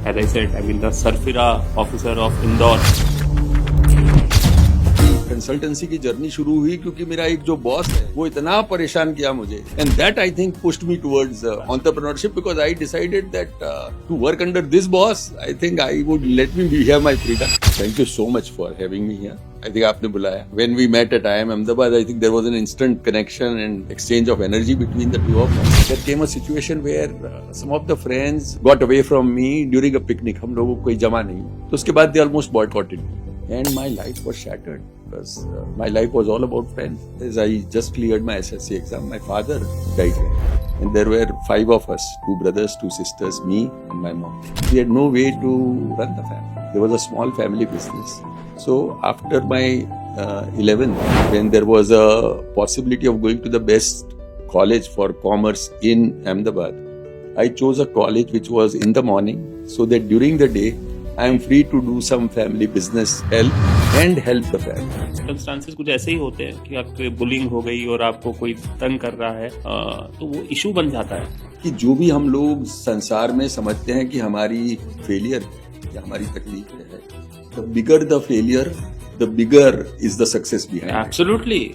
as I said, the Sarfira officer of Indore. Consultancy की journey शुरू हुई क्योंकि मेरा एक जो बॉस है वो इतना परेशान किया मुझे and that I think pushed me towards entrepreneurship because I decided that to work under this boss I think I would let me be have my freedom. Thank you so much for having me here. I think आपने बुलाया. When we met at IIM Ahmedabad, I think there was an instant connection and exchange of energy between the two of us. There came a situation where some of the friends got away from me during a picnic. हम लोगों को कोई जमा नहीं. तो उसके बाद they almost boycotted me. And my life was shattered because my life was all about friends. As I just cleared my SSC exam, my father died. And there were 5 of us, 2 brothers, 2 sisters, me and my mom. We had no way to run the family. There was a small family business. So after my 11th, when there was a possibility of going to the best college for commerce in Ahmedabad, I chose a college which was in the morning so that during the day I am free to do some family business help and help the family. Circumstances कुछ ऐसे ही होते हैं कि आपके bullying हो गई और आपको कोई तंग कर रहा है तो वो इशू बन जाता है कि जो भी हम लोग संसार में समझते हैं कि हमारी फेलियर या हमारी तकलीफ है, the bigger the failure, the bigger is the success behind it. Absolutely.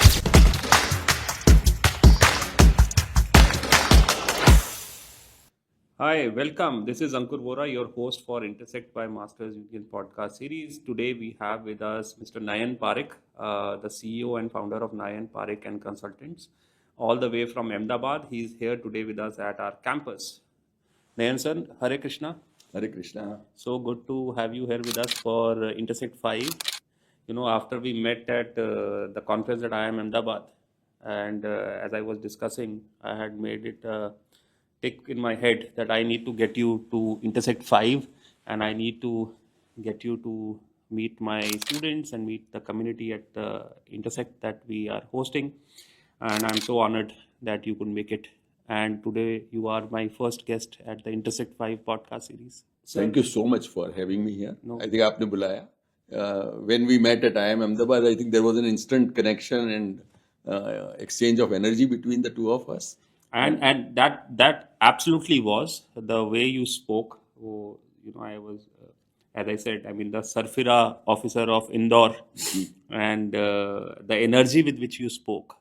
Hi, welcome. This is Ankur Vora, your host for Intersect by Masters Union podcast series. Today we have with us Mr. Nayan Parekh, the CEO and founder of Nayan Parekh and Consultants, all the way from Ahmedabad. He is here today with us at our campus. Nayan sir, Hare Krishna. Hare Krishna. So good to have you here with us for Intersect 5. You know, after we met at the conference at IIM Ahmedabad, and as I was discussing, I had made it tick in my head that I need to get you to Intersect 5 and I need to get you to meet my students and meet the community at the Intersect that we are hosting. And I'm so honored that you could make it. And today you are my first guest at the Intersect 5 podcast series. Thank you so much for having me here. No. I think आपने बुलाया. When we met at IIM Ahmedabad, I think there was an instant connection and exchange of energy between the two of us. And that absolutely was the way you spoke. Oh, you know, I was, as I said, the Sarfira officer of Indore, and the energy with which you spoke.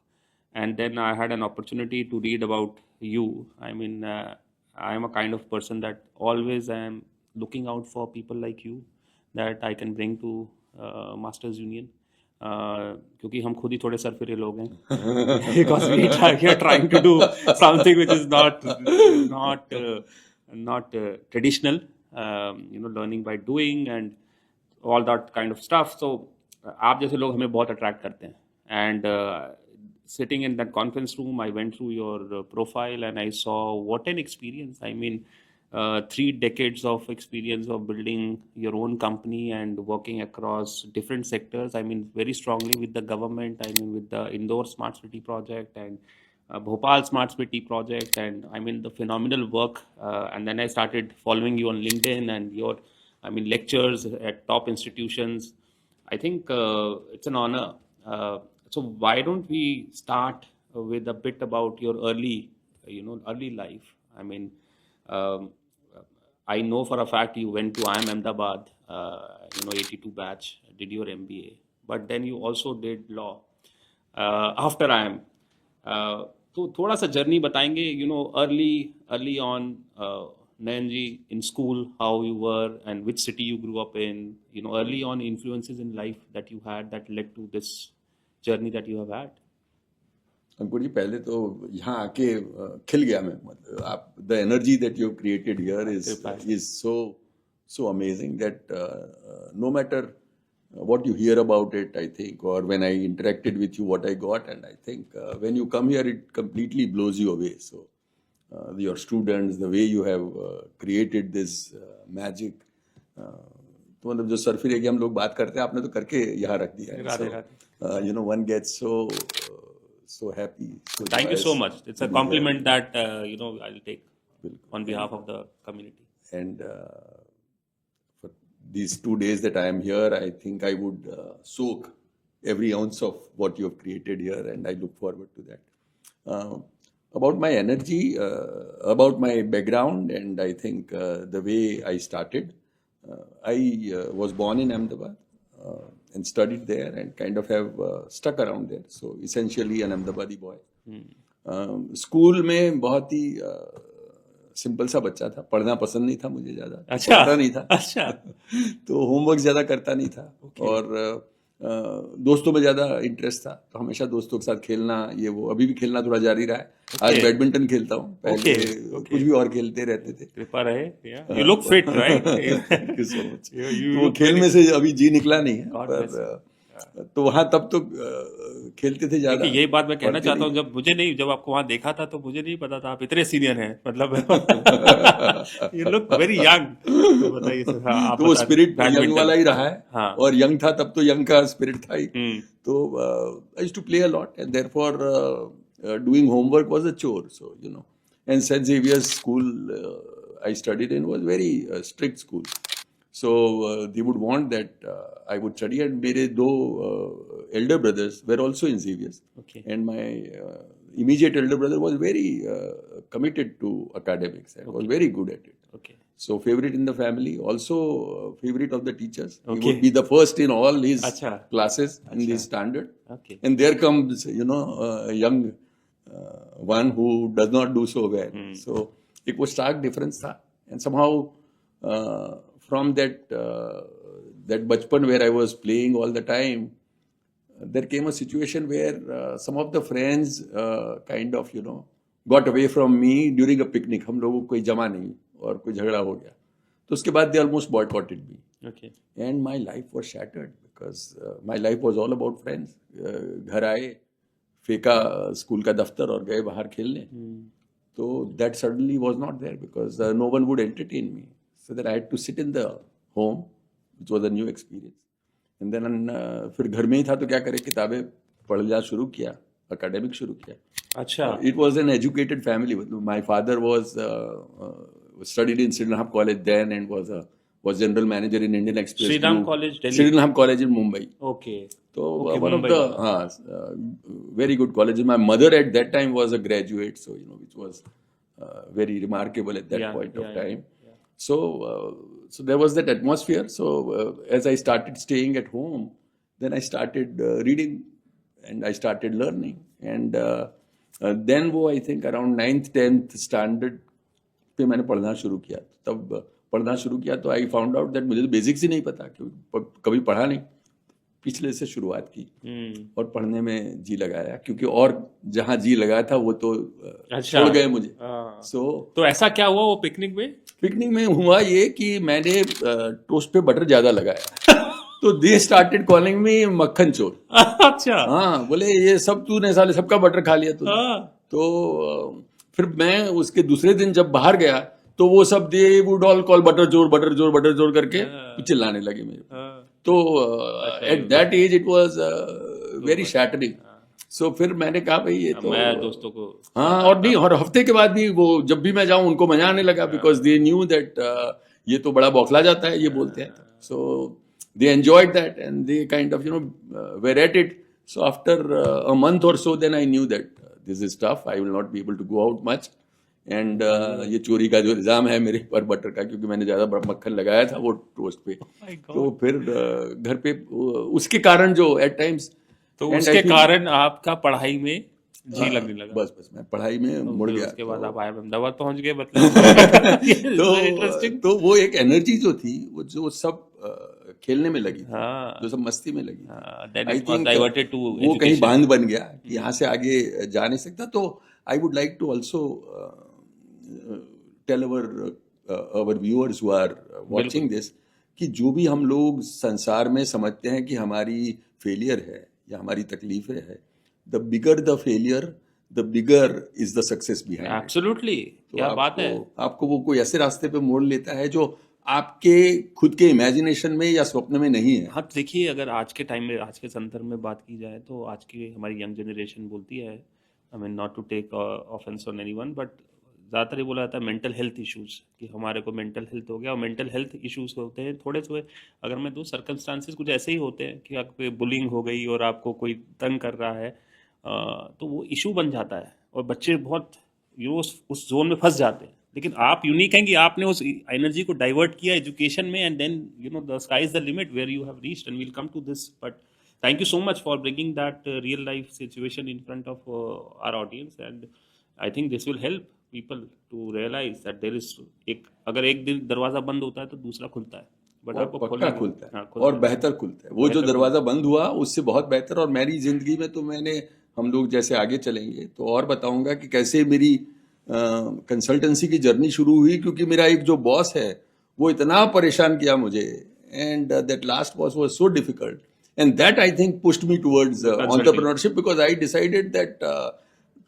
And then I had an opportunity to read about you. I am a kind of person that always am looking out for people like you that I can bring to Masters Union. क्योंकि हम खुद ही थोड़े सरफिरे लोग हैं because we are trying to do something which is not traditional, learning by doing and all that kind of stuff. So आप जैसे लोग हमें बहुत attract करते हैं. And sitting in that conference room, I went through your profile and I saw what an experience. 3 decades of experience of building your own company and working across different sectors. Very strongly with the government. With the Indore Smart City project and Bhopal Smart City project, and the phenomenal work. And then I started following you on LinkedIn and your, lectures at top institutions. I think it's an honor. So why don't we start with a bit about your early life? I know for a fact you went to IIM Ahmedabad, 82 batch, did your MBA, but then you also did law after IIM. तो थोड़ा सा journey बताएंगे, early on, Nayan ji, in school, how you were and which city you grew up in, early on influences in life that you had that led to this journey that you have had. अंकुर जी, पहले तो यहाँ आके खिल गया मैं. मतलब आप the energy that you created here is so amazing that no matter what you hear about it, I think, or when I interacted with you, what I got, and I think when you come here, it completely blows you away. So your students, the way you have created this magic. तो मतलब जो सरफिरे की हम लोग बात करते हैं, आपने तो करके यहाँ रख दिया है. One gets so happy. Thank you so much. It's a compliment that I'll take on behalf of the community. And for these 2 days that I am here, I think I would soak every ounce of what you have created here, and I look forward to that. about my energy, about my background, and I think the way I started. I was born in Ahmedabad and studied there, and kind of have stuck around there. So essentially an Ahmedabadi boy. School में बहुत ही simple सा बच्चा था, पढ़ना पसंद नहीं था मुझे ज्यादा, अच्छा पढ़ता नहीं था, अच्छा तो होमवर्क ज्यादा करता नहीं था, और दोस्तों में ज्यादा इंटरेस्ट था, तो हमेशा दोस्तों के साथ खेलना, ये वो, अभी भी खेलना थोड़ा जारी रहा है। आज बैडमिंटन खेलता हूँ, पहले कुछ भी और खेलते रहते थे। कृपा रहे, you look fit right. Thank you so much. वो खेल में से अभी जी निकला नहीं है, पर तो वहां तब तो खेलते थे ज्यादा। यही बात मैं कहना चाहता हूँ, जब आपको वहां देखा था तो मुझे नहीं पता था आप इतने सीनियर हैं, मतलब यू लुक वेरी यंग। तो बताइए सर, हाँ, तो वो स्पिरिट यंग वाला ही रहा है। हाँ। और यंग था तब तो यंग का स्पिरिट था ही। तो I used to play a lot, and therefore doing homework was a chore, so you know. And Saint Xavier's school I studied in was very strict school. So they would want that I would study, and मेरे दो elder brothers were also in Xavier's. Okay. And my immediate elder brother was very committed to academics and was very good at it. Okay. So favorite in the family, also favorite of the teachers. Okay. He would be the first in all his Acha. classes in the standard. Okay. And there comes, you know, a young one who does not do so well. So it was stark difference tha. And somehow from that that bachpan where I was playing all the time, there came a situation where some of the friends kind of, you know, got away from me during a picnic. हम लोगों को कोई जमा नहीं और कोई झगड़ा हो गया, तो उसके बाद they almost boycotted me. Okay. And my life was shattered because my life was all about friends. घर आए, फेंका स्कूल का दफ्तर और गए बाहर खेलने. So that suddenly was not there because no one would entertain me. So then I had to sit in the home, which was a new experience. And then फिर घर में ही था तो क्या करे, किताबें पढ़ना शुरू किया, academic शुरू किया. अच्छा. It was an educated family. My father was studied in Sydenham College then and was general manager in Indian Express. Sydenham College, Delhi. Sydenham College in Mumbai. Okay. So Okay, one Mumbai. of the very good colleges. My mother at that time was a graduate, so you know, which was very remarkable at that point of time. Yeah. So so there was that atmosphere. So as I started staying at home, then I started reading and I started learning. And then वो I think around 9th 10th standard पे मैंने पढ़ना शुरू किया. तब पढ़ना शुरू किया तो आई फाउंड आउट दैट मुझे तो बेसिक्स ही नहीं पता, क्योंकि कभी पढ़ा नहीं, पिछले से शुरुआत की और पढ़ने में जी लगाया, क्योंकि और जहाँ जी लगा था वो तो छोड़ गए मुझे. तो ऐसा क्या हुआ वो पिकनिक में हुआ ये कि मैंने टोस्ट पे बटर ज्यादा लगाया तो दे स्टार्टेड कॉलिंग मी मक्खन चोर. अच्छा. हाँ, बोले ये सब तूने साले सबका बटर खा लिया तूने. तो फिर मैं उसके दूसरे दिन जब बाहर गया तो वो सब they would all call butter चोर करके चिल्लाने लगे मेरे. तो at that age it was very shattering. So फिर मैंने कहा भाई ये तो मैं दोस्तों को, हाँ, और नहीं, और हफ्ते के बाद भी वो जब भी मैं जाऊं उनको मजा आने लगा, बिकॉज दे न्यू दैट ये तो बड़ा बौखला जाता है, ये बोलते हैं. So they enjoyed that and they kind of, you know, were at it. So after a month or so then I knew that this is tough, I will not be able to go out much. And ये चोरी का जो इल्जाम है मेरे पर butter का, क्योंकि मैंने ज्यादा मक्खन लगाया था वो टोस्ट पे. तो फिर घर पे उसके कारण जो एट टाइम्स, तो उसके कारण आपका पढ़ाई में जी लगने लगा. बस मैं पढ़ाई में मुड़ गया. उसके बाद आप अहमदाबाद पहुंच गए, मतलब. तो वो एक एनर्जी जो थी वो जो सब खेलने में लगी, जो सब मस्ती में लगी, आई थिंक वो कहीं बांध बन गया कि यहाँ से आगे जा नहीं सकता. तो I would like to also tell our viewers who are watching this कि जो भी हम लोग संसार में समझते हैं कि हमारी फेलियर है या हमारी तकलीफें है, the bigger the failure the bigger is the success behind. Absolutely, क्या बात है. आपको वो कोई ऐसे रास्ते पे मोड़ लेता है जो आपके खुद के इमेजिनेशन में या स्वप्न में नहीं है. हाँ, देखिए, अगर आज के टाइम में, आज के संदर्भ में बात की जाए तो आज की हमारी यंग जनरेशन बोलती है, I mean not to take offence on anyone, but ज़्यादातर ये बोला जाता है मेंटल हेल्थ इश्यूज़, कि हमारे को मेंटल हेल्थ हो गया. और मेंटल हेल्थ इश्यूज़ होते हैं थोड़े से, अगर मैं दूँ, सर्कमस्टांसेस कुछ ऐसे ही होते हैं कि आपको बुलिंग हो गई और आपको कोई तंग कर रहा है, तो वो इशू बन जाता है और बच्चे बहुत उस जोन में फंस जाते हैं। लेकिन आप यूनिक हैं कि आपने उस एनर्जी को डाइवर्ट किया एजुकेशन में, and then the sky is the limit where you have reached, and we'll come to this. But thank you so much for bringing that real life situation in front of our audience, and I think this will help people to realise that there is अगर एक दिन दरवाजा बंद होता है तो दूसरा खुलता है, बट और आपको पक्का खोलना खुलता है, हाँ, और बेहतर खुलता है। वो जो बेहतर दरवाजा बंद हुआ उससे बहुत बेहतर। और मेरी जिंदगी में तो हम लोग जैसे आगे चलेंगे तो और बताऊंगा कि कैसे मेरी कंसल्टेंसी की जर्नी शुरू हुई, क्योंकि मेरा एक जो बॉस है वो इतना परेशान किया मुझे, and that last boss was so difficult, and that I think pushed me towards entrepreneurship, because I decided that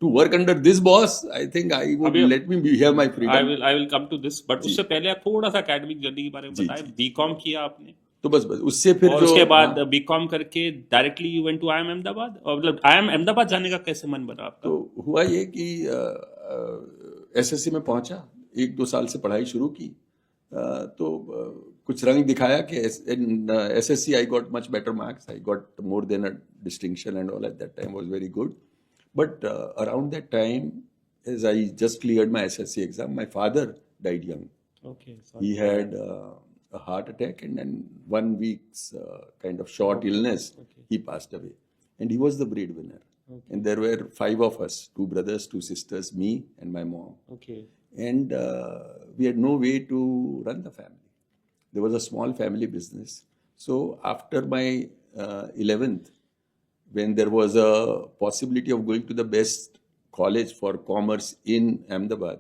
to work under this boss, I think I would अभी- let me have my freedom. I will come to this, but उससे पहले आप थोड़ा सा academic journey के बारे में जी, बताएं। जी। बीकॉम किया आपने, तो बस उससे फिर और जो उसके बाद हाँ, बीकॉम करके directly you went to IIM Ahmedabad, और मतलब IIM अहमदाबाद जाने का कैसे मन बना आपका? तो हुआ ये कि एसएससी में पहुंचा, 1-2 साल से पढ़ाई शुरू की, तो कुछ रंग दिखाया कि इन SSC I got much better marks, I got more than a distinction and all. At that time was very good, but around that time as I just cleared my SSC exam, my father died young. Okay, He had a heart attack, and then 1 week's kind of short illness, okay. he passed away. And he was the breadwinner. Okay. And there were 5 of us, 2 brothers, 2 sisters, me and my mom. Okay, And we had no way to run the family. There was a small family business. So after my 11th, when there was a possibility of going to the best college for commerce in Ahmedabad,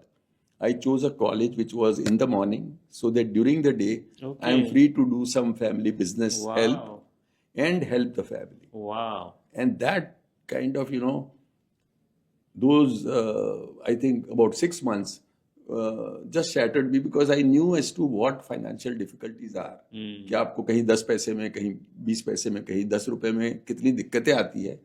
I chose a college which was in the morning, so that during the day I am Okay. free to do some family business Wow. help and help the family. Wow, And that kind of, those I think about 6 months just shattered me, because I knew as to what financial difficulties are. कि आपको कहीं 10 पैसे में, कहीं 20 पैसे में, कहीं 10 रुपए में कितनी दिक्कतें आती है.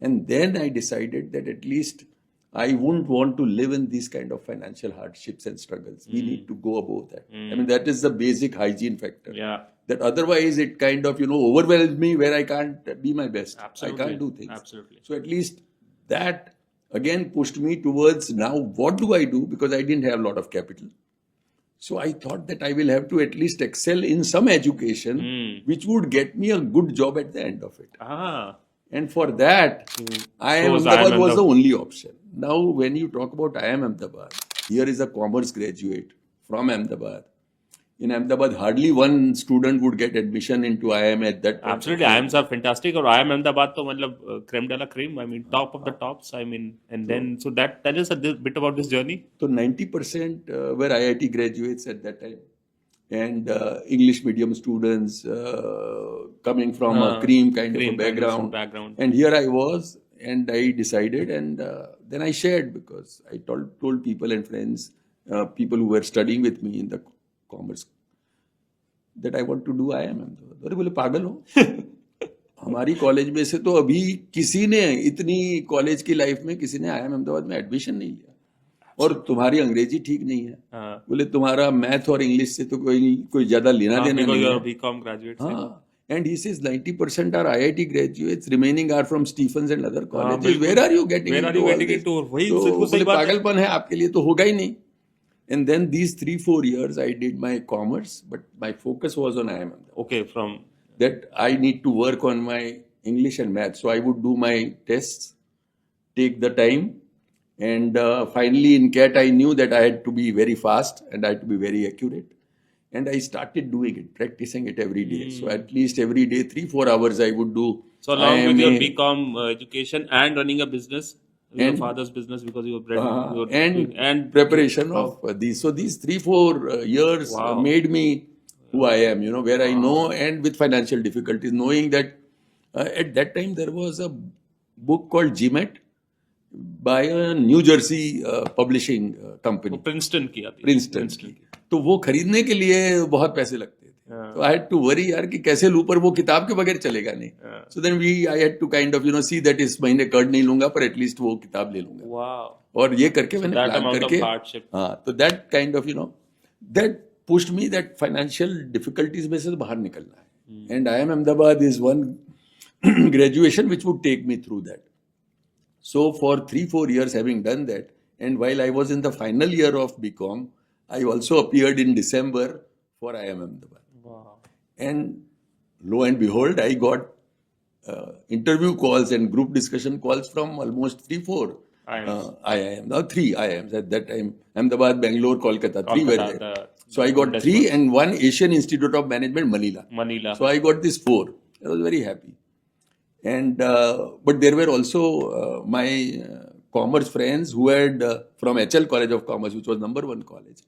And then I decided that at least I wouldn't want to live in these kind of financial hardships and struggles. We need to go above that. I mean, that is the basic hygiene factor. या That otherwise it kind of, overwhelms me, where I can't be my best. Absolutely. I can't do things. Absolutely. So at least that again pushed me towards, now what do I do? Because I didn't have a lot of capital. So I thought that I will have to at least excel in some education, which would get me a good job at the end of it. हाँ, And for that, IIM chose Ahmedabad IIM was the only option. Now, when you talk about IIM Ahmedabad, here is a commerce graduate from Ahmedabad. In Ahmedabad, hardly one student would get admission into IIM at that point. Absolutely, IIMs are fantastic, और IIM Ahmedabad तो मतलब creme de la creme, I mean top of the tops, I mean, and then so that tell us a bit about this journey. So 90% were IIT graduates at that time. And English medium students coming from a cream kind of a background. And here I was, and I decided, and then I shared, because I told people and friends, people who were studying with me in the commerce, that I want to do IIM Ahmedabad. अरे बोले पागल हो? हमारी college में से तो अभी किसी ने, इतनी कॉलेज की लाइफ में किसी ने IIM अहमदाबाद में एडमिशन नहीं लिया, और तुम्हारी अंग्रेजी ठीक नहीं है. बोले तुम्हारा मैथ और इंग्लिश से तो कोई ज्यादा लेना देना नहीं है. BCom graduate. हाँ. And he says 90% are IIT graduates, remaining are from Stephens and other colleges. Where are you getting into all this? वही तो बिल्कुल सही बोले बात है। पागलपन है आपके लिए, तो होगा ही नहीं. And then these 3-4 years I did my commerce, but my focus was on IIM. Okay, from That I need to work on my English and math. So I would do my tests, take the time, and finally in CAT I knew that I had to be very fast and I had to be very accurate. And I started doing it, practicing it every day. So at least every day, 3-4 hours I would do. So along with your IMA, BCom education and running a business, your And- father's business, because you were and preparation of these. So these 3-4 years Wow. made me who I am, where I know, and with financial difficulties, knowing that at that time there was a book called GMAT by a New Jersey publishing company, Princeton की आती है। Princeton की. तो वो खरीदने के लिए बहुत पैसे लगते थे. तो आई हैड टू वरी यार कि कैसे लूं, पर वो किताब के बगैर चलेगा नहीं. So then I had to kind of see that इस महीने कर्ड नहीं लूंगा, पर एटलीस्ट वो किताब ले लूंगा. वाओ, और ये करके मैंने that प्लान amount of करके, hardship. हाँ, तो that kind of that pushed me that financial difficulties में से बाहर निकलना है. And IIM Ahmedabad is one graduation which would take me through that. So for 3-4 years having done that, And while I was in the final year of BCom, I also appeared in December for IIM Ahmedabad. Wow. And lo and behold, I got interview calls and group discussion calls from almost 3-4 IIMs. IIM. Now 3 IIMs at that time. Ahmedabad, Bangalore, Kolkata. 3 were Kolkata, there. the So I got oldest 3 ones. and 1 Asian Institute of Management, Manila. Manila. So I got this 4. I was very happy. And but there were also my commerce friends who had from HL College of Commerce, which was #1 college.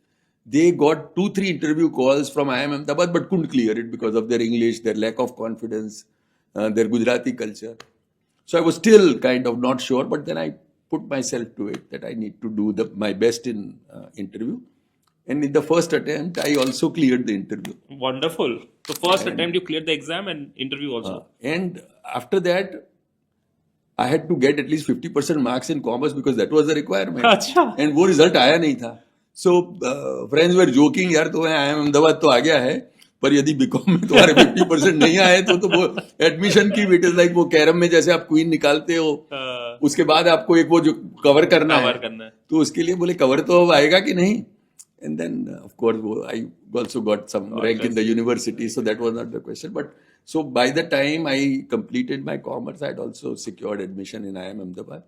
They got 2-3 interview calls from IIM Ahmedabad, but couldn't clear it because of their English, their lack of confidence, their Gujarati culture. So I was still kind of not sure, but then I put myself to it that I need to do my best in interview. And in the first attempt, I also cleared the interview. Wonderful. So first attempt you cleared the exam and interview also. And after that, I had to get at least 50% marks in commerce because that was the requirement. अच्छा. And वो result आया नहीं था. So friends were joking, यार तो IIM Ahmedabad तो आ गया है, पर यदि बीकॉम में तुम्हारे 50% नहीं आए तो वो एडमिशन की इट इज लाइक वो कैरम में जैसे आप क्वीन निकालते हो, उसके बाद आपको एक वो जो कवर करना है, तो उसके लिए बोले कवर तो अब आएगा कि नहीं. And then, of course, I also got some rank in the university, so that was not the question. But so by the time I completed my commerce, I had also secured admission in IIM Ahmedabad,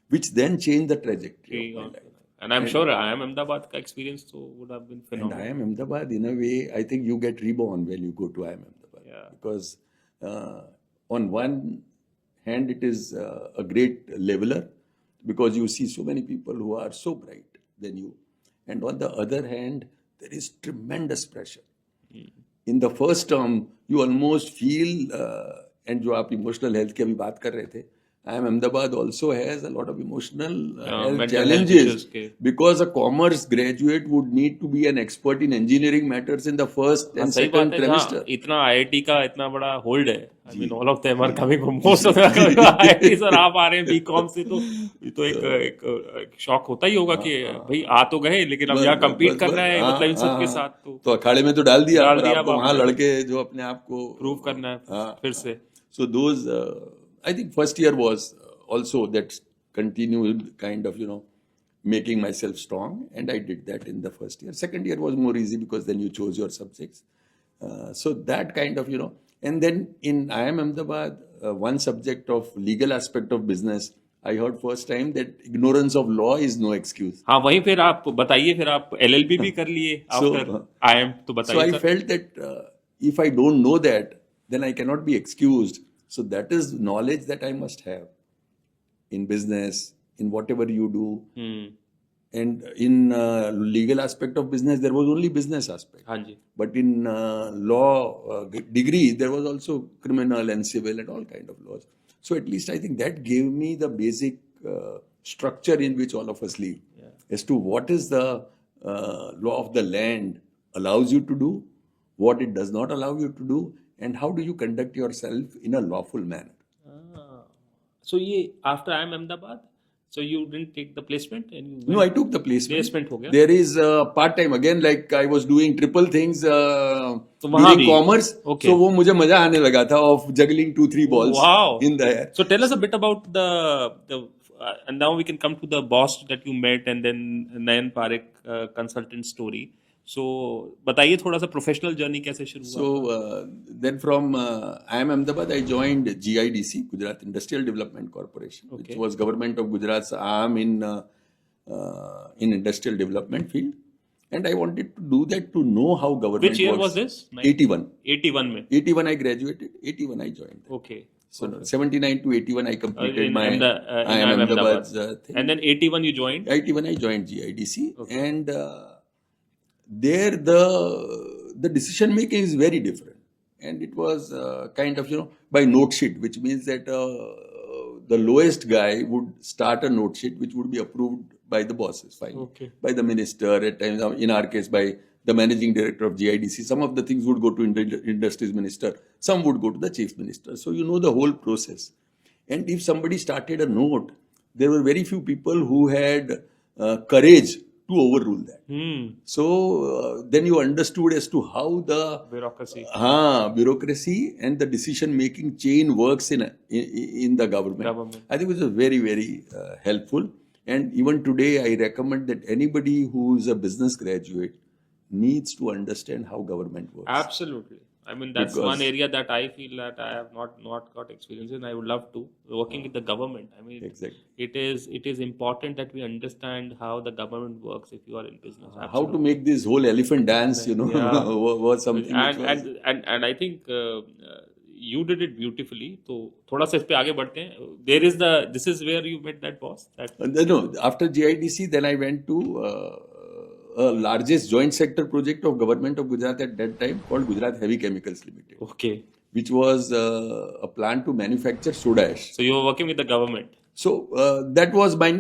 which then changed the trajectory of my life. And I'm sure IIM Ahmedabad ka experience so would have been phenomenal. And IIM Ahmedabad, in a way, I think you get reborn when you go to IIM Ahmedabad. Yeah. Because on one hand, it is a great leveler because you see so many people who are so bright than you. And on the other hand, there is tremendous pressure. In the first term, you almost feel, and जो आप emotional health की अभी बात कर रहे थे, IIM Ahmedabad also has a lot of emotional health challenges because a commerce graduate would need to be an expert in engineering matters in the first and second trimester. इतना IIT का इतना बड़ा होल्ड है. I mean, all of them are coming from most of them IIT sir आप आ रहे हैं BCom से, तो ये तो एक शॉक होता ही होगा कि भाई आ तो गए लेकिन अब यहाँ compete करना है मतलब इन सब के साथ, तो अखाड़े में तो डाल दिया आपको वहाँ लड़के जो अपने आप को प्रूव करना है फिर से. So those I think first year was also that continued kind of, making myself strong, and I did that in the first year. Second year was more easy because then you chose your subjects. So that kind of, and then in IIM Ahmedabad, one subject of legal aspect of business, I heard first time that ignorance of law is no excuse. हाँ वहीं फिर आप बताइए, फिर आप LLB भी कर लिए after IIM, तो बताइए. So I felt that if I don't know that, then I cannot be excused. So that is knowledge that I must have in business, in whatever you do. And in legal aspect of business, there was only business aspect. हाँ जी. But in law degree, there was also criminal and civil and all kind of laws. So at least I think that gave me the basic structure in which all of us live. As to what is the law of the land allows you to do, what it does not allow you to do, and how do you conduct yourself in a lawful manner. So ye after IIM Ahmedabad, so you didn't take the placement and you No, I took the placement. Placement हो गया. There is part time again, like I was doing triple things तो वहाँ during भी commerce. Okay. So वो मुझे मजा आने लगा था of juggling 2-3 balls Wow. in the air. So tell us a bit about the and now we can come to the boss that you met and then Nayan Parekh consultant story. So बताइए थोड़ा सा professional journey कैसे शुरू हुआ. So then from IIM Ahmedabad, I joined GIDC, Gujarat Industrial Development Corporation, Okay. which was government of Gujarat's arm in industrial development field. And I wanted to do that to know how government Which year works. was this? 81. 81 में. 81 I graduated, 81 I joined. Okay. So 79 to 81 I completed in my IIM Ahmedabad's thing. And then 81 you joined. 81 I joined GIDC, and there the decision making is very different, and it was kind of by note sheet, which means that the lowest guy would start a note sheet which would be approved by the bosses finally, Okay. by the minister, at times in our case by the managing director of GIDC. Some of the things would go to industries minister, some would go to the chief minister. So you know the whole process. And if somebody started a note, there were very few people who had courage to overrule that. So then you understood as to how the bureaucracy and the decision making chain works in the government. I think it was very, very helpful. And even today, I recommend that anybody who is a business graduate needs to understand how government works. Absolutely. I mean, that's Because- one area that I feel that I have not got experience in. I would love to working with the government. I mean, Exactly. it is important that we understand how the government works if you are in business. How to make this whole elephant dance, Yeah. was something which was... And I think you did it beautifully. तो थोड़ा सा इस पे आगे बढ़ते हैं. This is where you met that boss. No, after GIDC, then I went to a largest joint sector project of government of Gujarat at that time called Gujarat Heavy Chemicals Limited, Okay. which was a plant to manufacture soda ash. So you were working with the government. So that was my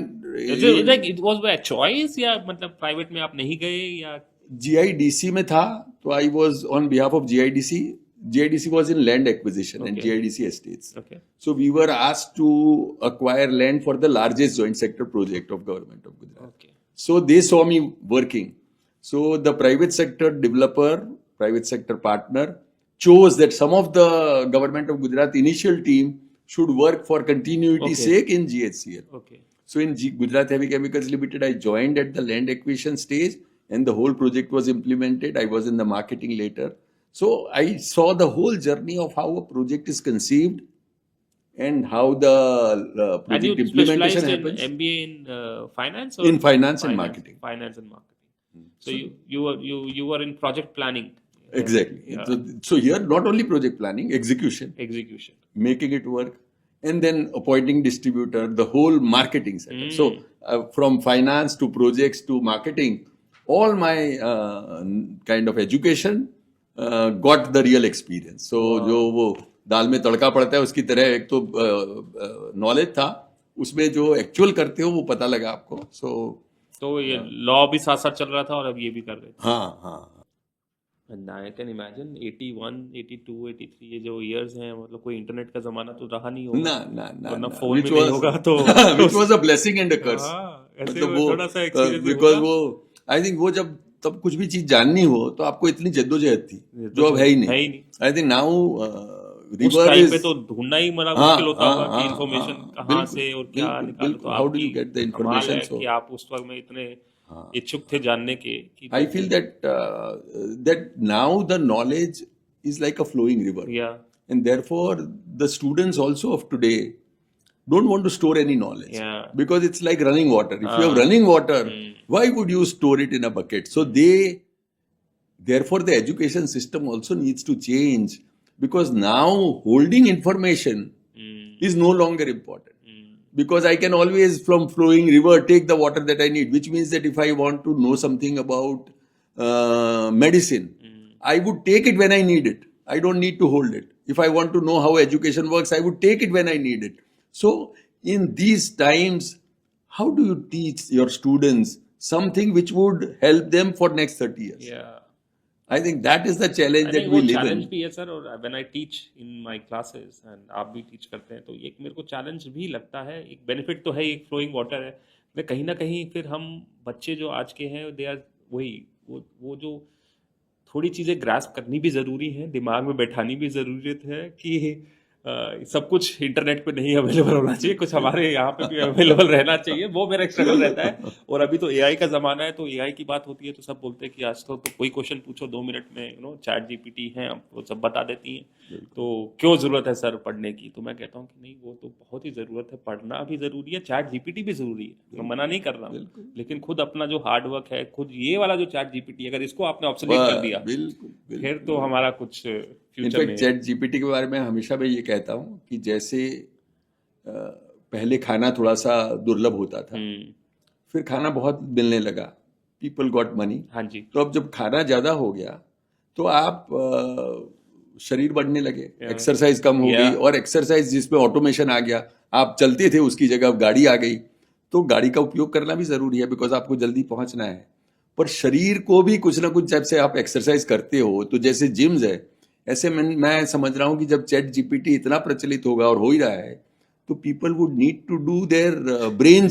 Like it was by choice या मतलब private में आप नहीं गए या GIDC में था, तो I was on behalf of GIDC. GIDC was in land acquisition and Okay. GIDC estates. Okay. So we were asked to acquire land for the largest joint sector project of government of Gujarat. Okay. So they saw me working. So the private sector developer, private sector partner chose that some of the government of Gujarat initial team should work for continuity Okay. sake in GHCL. Okay. So in Gujarat Heavy Chemicals Limited, I joined at the land acquisition stage and the whole project was implemented. I was in the marketing later. So I saw the whole journey of how a project is conceived and how the And project you implementation specialized in happens. MBA in finance or In finance and marketing. Finance and marketing. So you were in project planning. Exactly. Yeah. So here, not only project planning, execution, Execution. making it work, and then appointing distributor, the whole marketing setup. So from finance to projects to marketing, all my kind of education got the real experience. So जो वो दाल में तड़का पड़ता है उसकी तरह एक तो knowledge था, उसमें जो एक्चुअल करते हो वो पता लगा आपको. तो ये लॉ भी साथ साथ चल रहा था और अब ये भी कर रहे थे. हाँ. And I can imagine 81, 82, 83 ये जो years हैं मतलब कोई इंटरनेट का जमाना तो रहा नहीं होगा. ना. वरना फोन में नहीं होगा तो Which was a blessing and a curse. हाँ, ऐसे मतलब वो थोड़ा सा experience because होगा. वो I think वो जब तब कुछ भी चीज जाननी हो तो आपको इतनी जद्दोजहद थी जो अब है ही नहीं. I think now उस टाइम पे तो ढूंढना ही बड़ा मुश्किल होता होगा कि इन्फॉर्मेशन कहाँ से और क्या निकालो. तो How do you get the information? So कि आप उस वक्त में इतने इच्छुक थे जानने के कि I feel that now the knowledge is like a flowing river, yeah, and therefore the students also of today don't want to store any knowledge, Yeah. because it's like running water. If you have running water, why would you store it in a bucket? So therefore the education system also needs to change, because now holding information is no longer important. Because I can always, from flowing river, take the water that I need, which means that if I want to know something about medicine, I would take it when I need it. I don't need to hold it. If I want to know how education works, I would take it when I need it. So in these times, how do you teach your students something which would help them for next 30 years? yeah. I think that is the challenge I that think we वो live challenge in. भी है sir. और when I teach in my classes and आप भी teach करते हैं तो एक मेरे को challenge भी लगता है. एक benefit तो है, एक flowing water है. मैं कहीं ना कहीं फिर हम बच्चे जो आज के हैं they are वही वो जो थोड़ी चीज़ें grasp करनी भी ज़रूरी है, दिमाग में बैठानी भी ज़रूरत है कि सब कुछ इंटरनेट पे नहीं अवेलेबल होना चाहिए, कुछ हमारे यहाँ पे भी अवेलेबल रहना चाहिए. वो मेरा एक स्ट्रगल रहता है. और अभी तो एआई का ज़माना है, तो एआई की बात होती है तो सब बोलते हैं कि आज तो कोई क्वेश्चन पूछो 2 मिनट में चैट जीपीटी है, वो सब बता देती हैं. तो क्यों ज़रूरत है सर पढ़ने की? तो मैं कहता हूँ कि नहीं, वो तो बहुत ही ज़रूरत है. पढ़ना भी ज़रूरी है, चैट जीपीटी भी ज़रूरी है, मैं मना नहीं कर रहा हूँ. लेकिन खुद अपना जो हार्ड वर्क है, खुद ये वाला जो चैट जीपीटी, अगर इसको आपने ऑब्सोलीट कर दिया बिल्कुल. फिर तो हमारा कुछ फ्यूचर इनफैक्ट में चैट जीपीटी के बारे में हमेशा मैं ये कहता हूँ कि जैसे पहले खाना थोड़ा सा दुर्लभ होता था, फिर खाना बहुत मिलने लगा, पीपल गॉट मनी. हाँ जी. तो अब जब खाना ज्यादा हो गया तो आप शरीर बढ़ने लगे, एक्सरसाइज कम हो गई, और एक्सरसाइज जिसमें ऑटोमेशन आ गया, आप चलते थे उसकी जगह अब गाड़ी आ गई, तो गाड़ी का उपयोग करना भी जरूरी है बिकॉज आपको जल्दी पहुंचना है. पर शरीर को भी कुछ ना कुछ, जब से आप एक्सरसाइज करते हो, तो जैसे जिम्स है, ऐसे मैं समझ रहा हूँ कि जब चैट जीपीटी इतना प्रचलित होगा और हो ही रहा है, तो people would need to do their brain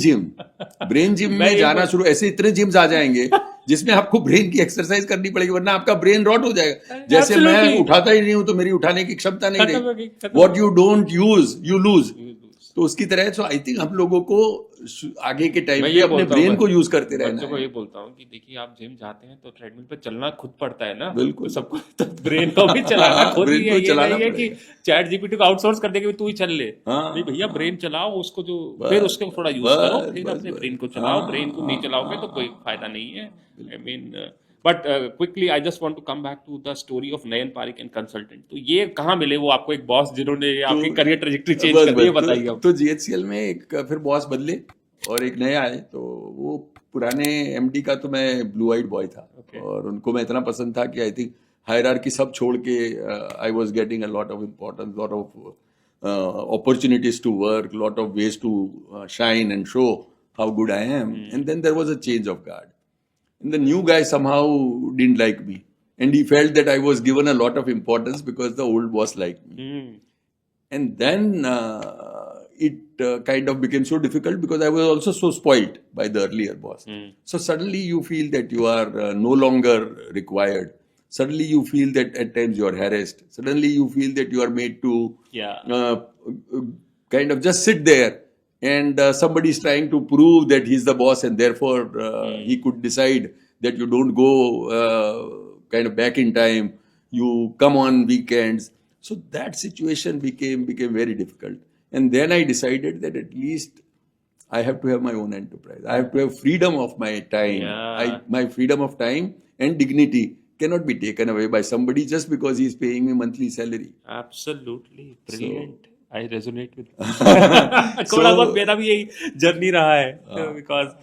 gym में जाना शुरू. ऐसे इतने जिम्स आ जाएंगे जिसमें आपको ब्रेन की एक्सरसाइज करनी पड़ेगी, वरना आपका ब्रेन रॉट हो जाएगा. जैसे मैं उठाता ही नहीं हूं तो मेरी उठाने की क्षमता नहीं रही. What you don't use you lose. तो उसकी तरह सो आई थिंक हम लोगों को आगे के टाइम मैं पे ये अपने बोलता हूँ ब्रेन को यूज करते रहना बच्चों को है। ये बोलता हूँ कि देखिए आप जिम जाते हैं तो ट्रेडमिल पे चलना खुद पड़ता है ना, बिल्कुल। तो सबको तो ब्रेन को भी चलाना खुद ब्रेन ही को है। ये चलाना नहीं है कि पड़ेगा। चैट जीपीटी को आउटसोर्स कर देंगे तू ही चल ले, हाँ, नहीं भैया हाँ। ब्रेन चलाओ उसको, जो बस, फिर उसको थोड़ा यूज करो, बस, फिर बस, अपने बस। ब्रेन को चलाओ। ब्रेन को नहीं चलाओगे तो कोई फायदा नहीं है। I mean but quickly I just want to come back to the story of Nayan Pareek and consultant. तो ये कहाँ मिले वो आपको एक बॉस जिन्होंने आपकी करियर ट्रेजेक्टरी चेंज बस कर दी, ये बस बताइए आप। तो जीएचसीएल में एक फिर बॉस बदले और एक नया आए, तो वो पुराने एमडी का तो मैं ब्लू आइड बॉय था। Okay. और उनको मैं इतना पसंद था कि आई थिंक हायरार्की सब छोड़ के I was getting a lot of importance, lot of opportunities to work, lot of ways to shine and show how good I am. And then there was a change of guard. And the new guy somehow didn't like me. And he felt that I was given a lot of importance because the old boss liked me. Hmm. And then it kind of became so difficult because I was also so spoiled by the earlier boss. So suddenly you feel that you are no longer required. Suddenly you feel that at times you are harassed. Suddenly you feel that you are made to kind of just sit there, and somebody is trying to prove that he's the boss, and therefore he could decide that you don't go kind of back in time, you come on weekends. So that situation became very difficult. And then I decided that at least I have to have my own enterprise. I have to have freedom of my time. Yeah. My freedom of time and dignity cannot be taken away by somebody just because he is paying me monthly salary. Absolutely brilliant. I resonate with थोड़ा बहुत मेरा भी यही journey रहा है, because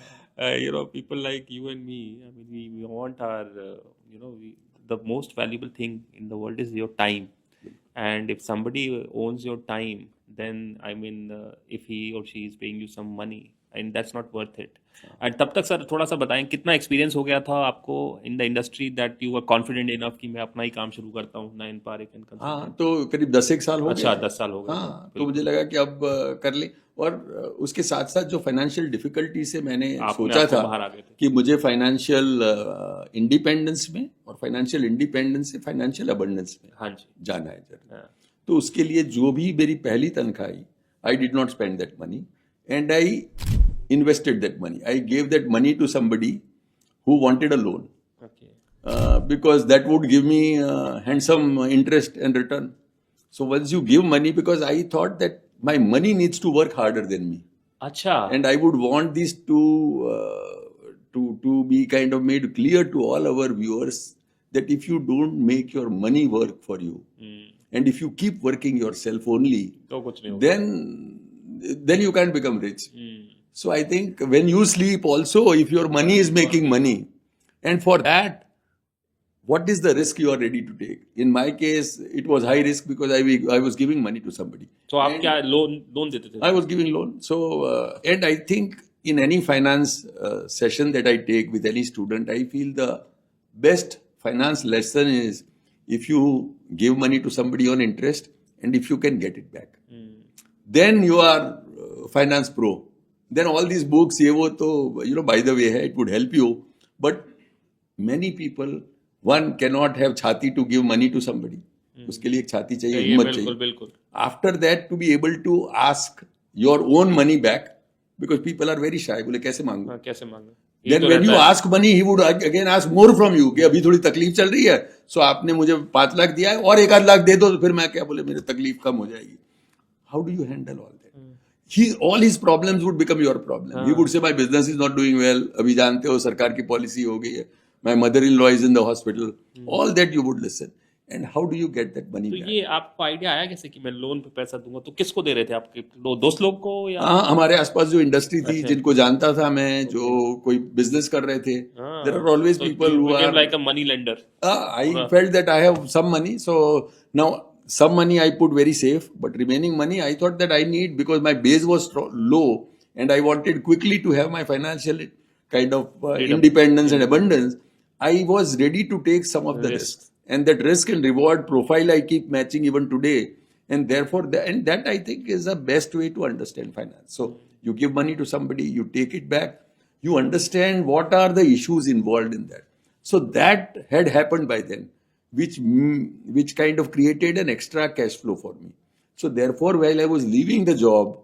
people like you and me, I mean we want our the most valuable thing in the world is your time. And if somebody owns your time, then I mean if he or she is paying you some money, and that's not worth it. And तब तक sir थोड़ा सा बताएं कितना experience हो गया था आपको in the industry that you were confident enough कि मैं अपना ही काम शुरू करता हूँ नयन पारिक एंड कंसल्टेंट? हाँ, तो करीब 10 साल हो गए। अच्छा 10 साल हो गए। हाँ, तो मुझे लगा कि अब कर ले। और उसके साथ साथ जो फाइनेंशियल डिफिकल्टी से मैंने सोचा था बाहर आ गए थे कि मुझे फाइनेंशियल इंडिपेंडेंस में, और फाइनेंशियल इंडिपेंडेंस से फाइनेंशियल अबंडेंस में हाँ जी जाना है। तो उसके लिए जो भी मेरी पहली तनख्वाह आई, I did not spend that money and I invested that money. I gave that money to somebody who wanted a loan. Okay. Because that would give me handsome interest and return. So once you give money, because I thought that my money needs to work harder than me. अच्छा And I would want this to be kind of made clear to all our viewers that if you don't make your money work for you, and if you keep working yourself only, तो कुछ नहीं होगा। then you can't become rich. So I think when you sleep also, if your money is making money, and for that, what is the risk you are ready to take? In my case, it was high risk because I was giving money to somebody. तो आप क्या loan देते थे? I was giving loan. So and I think in any finance session that I take with any student, I feel the best finance lesson is if you give money to somebody on interest, and if you can get it back, then you are finance pro. Then all these books, ये वो तो by the way है, it would help you. But many people, one cannot have छाती to give money to somebody. उसके लिए एक छाती चाहिए, हिम्मत चाहिए। बिल्कुल। After that, to be able to ask your own money back, because people are very shy. बोले कैसे मांगू? कैसे मांगू? Then when you ask money, he would again ask more from you. कि अभी थोड़ी तकलीफ चल रही है, so आपने मुझे 5 लाख दिया है और 1 लाख दे दो, तो फिर मैं क्या बोले मेरी तकलीफ कम हो जाएगी। How do you handle all that? All his problems would become your problem. He would say, my business is not doing well. अभी जानते हो सरकार की पॉलिसी हो गई है. My mother-in-law is in the hospital. All that you would listen. And how do you get that money back? तो ये आपको आइडिया आया कैसे कि मैं लोन पे पैसा दूंगा? तो किसको दे रहे थे आपके दोस्त लोग को या? हाँ, हमारे आसपास जो इंडस्ट्री थी, जिनको जानता था मैं, जो कोई बिजनेस कर रहे थे. There are always people who are like a money lender. I felt that I have some money, so now some money I put very safe, but remaining money I thought that I need, because my base was low and I wanted quickly to have my financial kind of independence and abundance. I was ready to take some of the risks, and that risk and reward profile I keep matching even today, and therefore that I think is the best way to understand finance. So you give money to somebody, you take it back, you understand what are the issues involved in that. So that had happened by then, which kind of created an extra cash flow for me. So therefore, while I was leaving the job,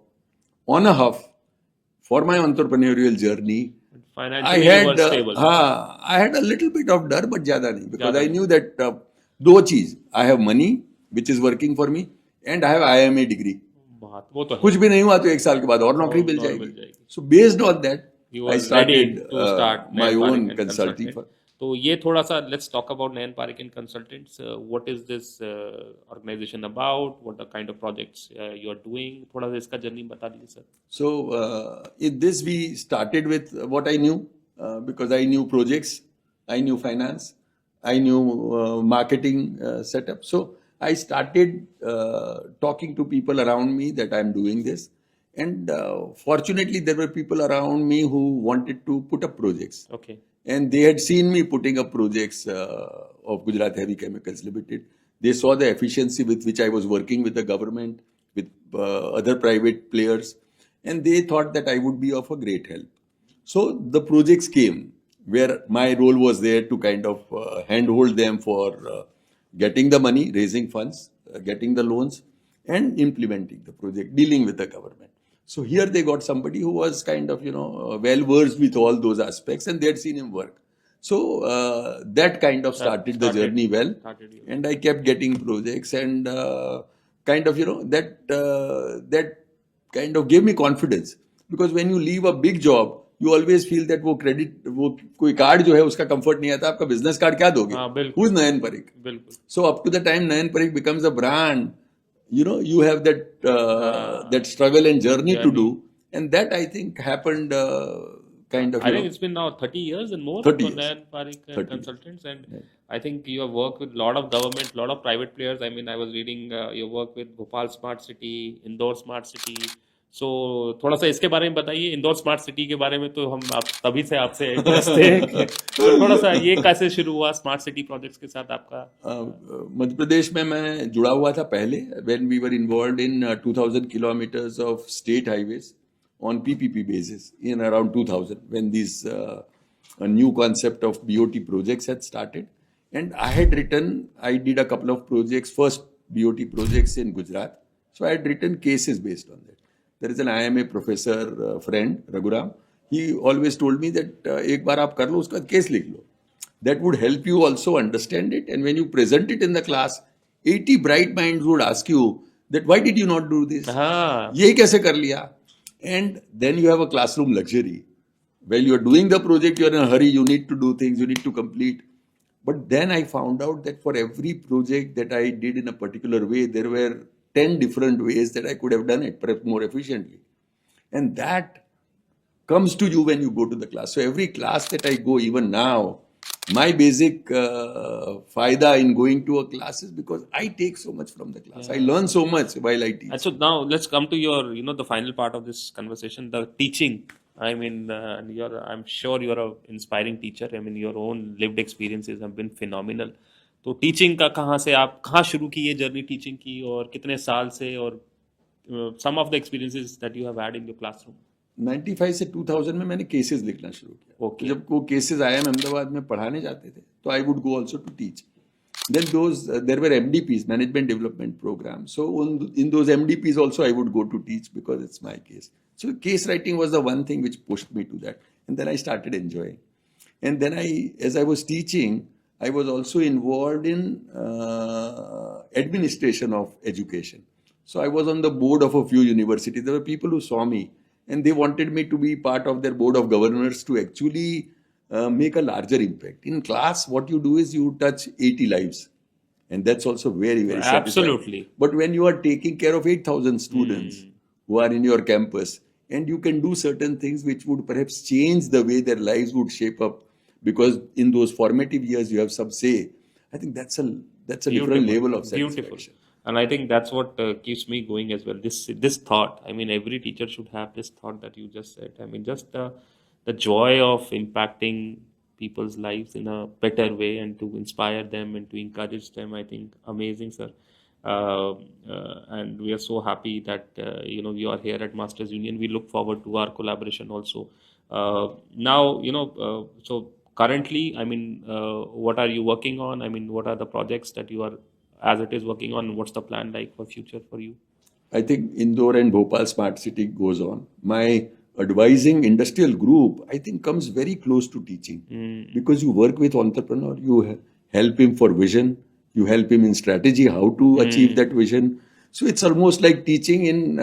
on a huff for my entrepreneurial journey. I Financially, you had were stable. I had a little bit of डर but ज्यादा नहीं, because ज़्यादा I नहीं. knew that दो चीज, I have money which is working for me and I have IMA degree. बहुत वो तो है. कुछ भी नहीं हुआ तो एक साल के बाद और नौकरी मिल और मिल जाएगी. जाएगी. So based on that, You I were ready started to start my Nayan own Parekh and consulting Consultant. firm. तो ये थोड़ा सा let's talk about Nayan Parekh and Consultants. What is this organization about? What the kind of projects you are doing? थोड़ा सा इसका journey बता दीजिए sir. So in this we started with what I knew, because I knew projects, I knew finance, I knew marketing setup. So I started talking to people around me that I'm doing this, and fortunately there were people around me who wanted to put up projects, Okay. and they had seen me putting up projects of Gujarat Heavy Chemicals Limited. They saw the efficiency with which I was working with the government, with other private players, and they thought that I would be of a great help. So the projects came where my role was there to kind of handhold them for getting the money, raising funds, getting the loans, and implementing the project, dealing with the government. So here they got somebody who was kind of, well versed with all those aspects, and they had seen him work. So that kind of started the journey well, and I kept getting projects, and kind of, that kind of gave me confidence, because when you leave a big job, you always feel that वो credit, वो कोई card जो है उसका comfort नहीं आता, आपका business card क्या दोगे? हाँ, बिल्कुल. Who's Nayan Parekh? बिल्कुल. So up to the time Nayan Parekh becomes a brand, you have that that struggle and journey to do, and that I think happened kind of. I think it's been now 30 years and more 30 for years. Nayan Parekh 30 years. Consultants, and I think you have worked with a lot of government, a lot of private players. I mean, I was reading your work with Bhopal Smart City, Indore Smart City. So थोड़ा सा इसके बारे में बताइए. Indore smart city के बारे में तो हम तभी से आपसे इंटरेस्ट थे. तो थोड़ा सा ये कैसे शुरू हुआ स्मार्ट सिटी प्रोजेक्ट्स के साथ आपका? मध्य प्रदेश में मैं जुड़ा हुआ था पहले, when we were involved in 2000 kilometers of state highways on PPP basis in around 2000, when these a new concept of BOT projects had started. And I did a couple of projects, first BOT projects in Gujarat. So I had written cases based on that. There is an IMA professor friend, Raghuram. He always told me that एक बार आप कर लो, उसका case लिख लो. That would help you also understand it. And when you present it in the class, 80 bright minds would ask you that why did you not do this? यही कैसे कर लिया? And then you have a classroom luxury. While you are doing the project, you are in a hurry, you need to do things, you need to complete. But then I found out that for every project that I did in a particular way, there were 10 different ways that I could have done it, perhaps more efficiently. And that comes to you when you go to the class. So every class that I go, even now, my basic faida in going to a class is because I take so much from the class. I learn so much while I teach. And so now let's come to your, the final part of this conversation, the teaching. I mean, I'm sure you're an inspiring teacher. I mean, your own lived experiences have been phenomenal. तो teaching का कहाँ शुरू की ये journey teaching की, और कितने साल से, और some of the experiences that you have had in your classroom? 95 से 2000 में मैंने केसेस लिखना शुरू किया. Okay. जब वो केसेस IIM अहमदाबाद में पढ़ाने जाते थे, तो I would go also to teach. Then there were MDPs, Management Development Programs. So in those MDPs also I would go to teach because it's my case. So case writing was the one thing which pushed me to that. And then I started enjoying. And then as I was teaching, I was also involved in administration of education. So I was on the board of a few universities. There were people who saw me and they wanted me to be part of their board of governors to actually make a larger impact. In class, what you do is you touch 80 lives. And that's also very, very satisfying. Absolutely. But when you are taking care of 8,000 students who are in your campus, and you can do certain things which would perhaps change the way their lives would shape up, because in those formative years you have some say, I think that's a different level of satisfaction. Beautiful. And I think that's what keeps me going as well. This thought, I mean, every teacher should have this thought that you just said. I mean, just the joy of impacting people's lives in a better way and to inspire them and to encourage them. I think amazing, sir. And we are so happy that you are here at Masters Union. We look forward to our collaboration also. Now, so currently, I mean, what are you working on? I mean, what are the projects that you are, as it is, working on? What's the plan like for future for you? I think Indore and Bhopal Smart City goes on. My advising industrial group, I think, comes very close to teaching because you work with entrepreneur, you help him for vision, you help him in strategy, how to achieve that vision. So it's almost like teaching in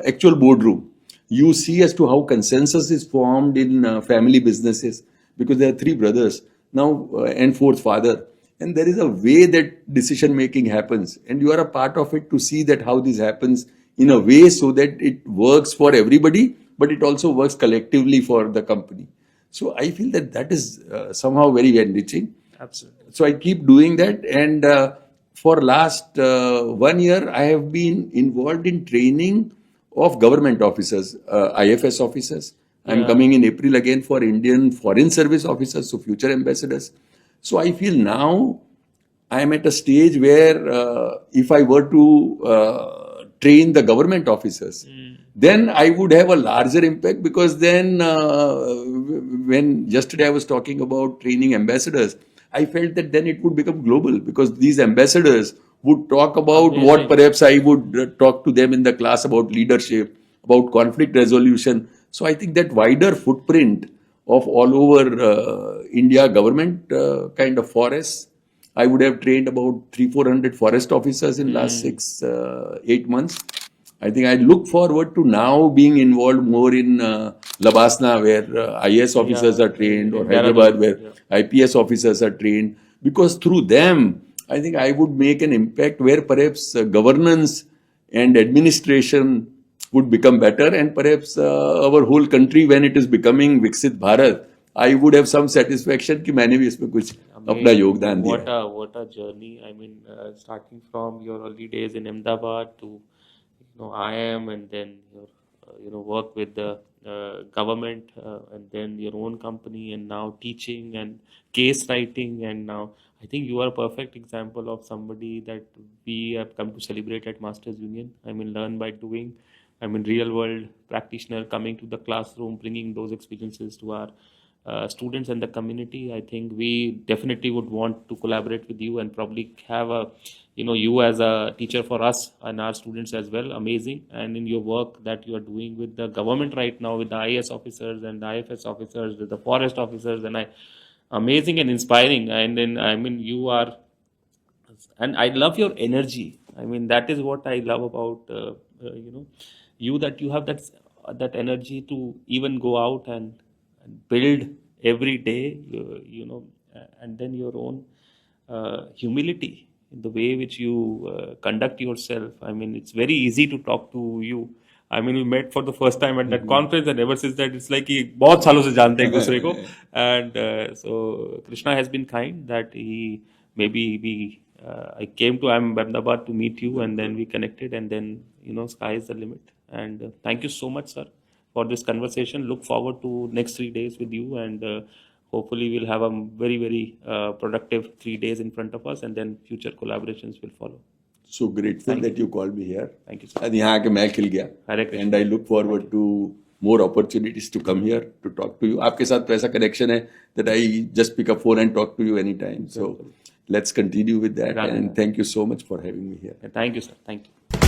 actual boardroom. You see as to how consensus is formed in family businesses because there are three brothers now and fourth father, and there is a way that decision making happens, and you are a part of it to see that how this happens in a way so that it works for everybody, but it also works collectively for the company. So I feel that that is somehow very enriching. Absolutely. So I keep doing that, and for last 1 year I have been involved in training of government officers, IFS officers. I'm coming in April again for Indian Foreign Service officers, so future ambassadors. So I feel now I am at a stage where if I were to train the government officers, then I would have a larger impact because then when yesterday I was talking about training ambassadors, I felt that then it would become global because these ambassadors would talk about what perhaps I would talk to them in the class about leadership, about conflict resolution. So I think that wider footprint of all over India government kind of forests. I would have trained about 300-400 forest officers in last 6-8 months. I think I look forward to now being involved more in Labasna, where IS officers are trained, or Hyderabad, where IPS officers are trained, because through them, I think I would make an impact where perhaps governance and administration would become better, and perhaps our whole country, when it is becoming Viksit Bharat, I would have some satisfaction कि मैंने भी इसमें कुछ अपना योगदान दिया. What a journey. I mean, starting from your early days in Ahmedabad to IIM, and then your work with the government, and then your own company, and now teaching and case writing, and now I think you are a perfect example of somebody that we have come to celebrate at Masters Union. I mean, learn by doing. I mean, real world practitioner coming to the classroom, bringing those experiences to our students and the community. I think we definitely would want to collaborate with you and probably have you as a teacher for us and our students as well. Amazing. And in your work that you are doing with the government right now, with the IS officers and the IFS officers, with the forest officers, and amazing and inspiring. And then, I mean, you are, and I love your energy. I mean, that is what I love about you, that you have that energy to even go out and build every day, and then your own humility in the way which you conduct yourself. I mean, it's very easy to talk to you. I mean, we met for the first time at that conference, and ever since that, it's like कि बहुत सालों से जानते हैं एक दूसरे को. And so Krishna has been kind that he maybe I came to Ahmedabad to meet you, and then we connected, and then sky is the limit. And thank you so much, sir, for this conversation. Look forward to next 3 days with you, and hopefully we'll have a very, very productive 3 days in front of us, and then future collaborations will follow. So grateful that you called me here. Thank you, sir. And यहाँ आके मैं खिल गया. Hare Krishna. And I look forward to more opportunities to come here to talk to you. आपके साथ तो ऐसा connection है that I just pick up phone and talk to you anytime. So let's continue with that. And thank you so much for having me here. Thank you, sir. Thank you.